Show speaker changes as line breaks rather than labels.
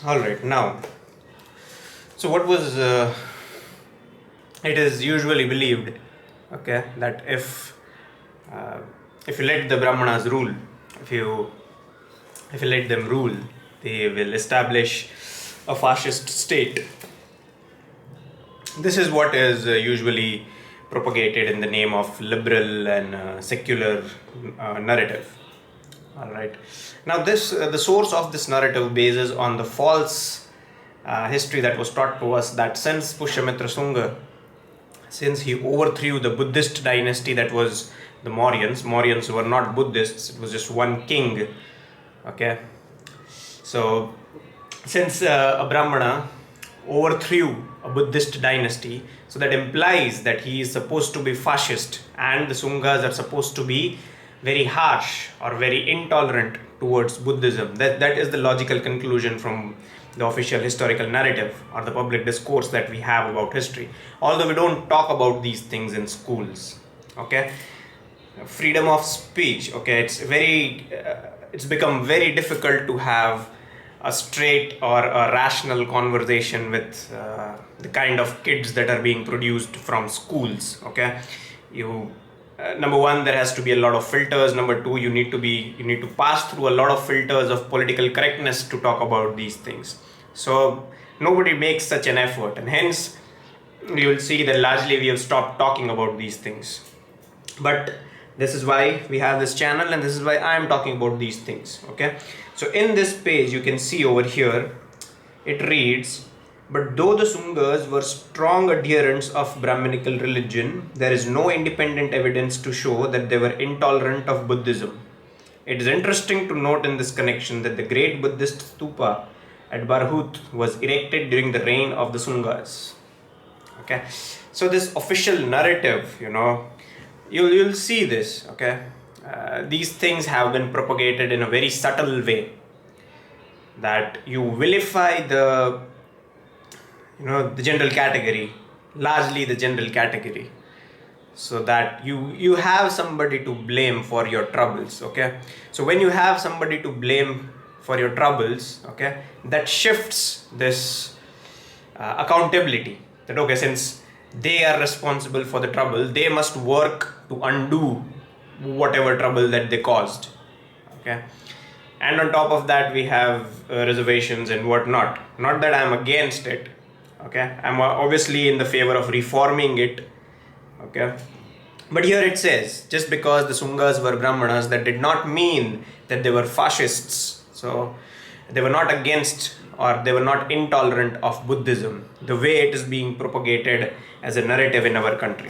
All right, now, so what was it is usually believed, okay, that uh, if you let the Brahmanas rule, if you if you let them rule, they will establish a fascist state. This is what is usually propagated in the name of liberal and secular narrative. All right. Now, this the source of this narrative bases on the false history that was taught to us that since Pushyamitra Sunga, since he overthrew the Buddhist dynasty that was the Mauryans. Mauryans were not Buddhists; it was just one king. Okay. So, since a Brahmana overthrew a Buddhist dynasty, so that implies that he is supposed to be fascist, and the Sungas are supposed to be very harsh or very intolerant towards Buddhism. That is the logical conclusion from the official historical narrative or the public discourse that we have about history. Although we don't talk about these things in schools, okay? Freedom of speech, okay? It's become very difficult to have a straight or a rational conversation with the kind of kids that are being produced from schools, okay? Number one, there has to be a lot of filters. Number two, you need to pass through a lot of filters of political correctness to talk about these things. So nobody makes such an effort, and hence you will see that largely we have stopped talking about these things. But this is why we have this channel, and this is why I am talking about these things. Okay, so in this page you can see over here it reads, but though the Sungas were strong adherents of Brahminical religion, there is no independent evidence to show that they were intolerant of Buddhism. It is interesting to note in this connection that the great Buddhist stupa at Bharat was erected during the reign of the Sungas. Okay, so this official narrative, you'll see this. Okay, these things have been propagated in a very subtle way, that you vilify the general category, largely the general category, so that you have somebody to blame for your troubles. Okay, so when you have somebody to blame for your troubles, okay, that shifts this accountability, that okay, since they are responsible for the trouble, they must work to undo whatever trouble that they caused. Okay, and on top of that we have reservations and whatnot. Not that I'm against it, okay, I'm obviously in the favor of reforming it. Okay, but here it says, just because the Sungas were Brahmanas, that did not mean that they were fascists. So they were not against, or they were not intolerant of Buddhism, the way it is being propagated as a narrative in our country.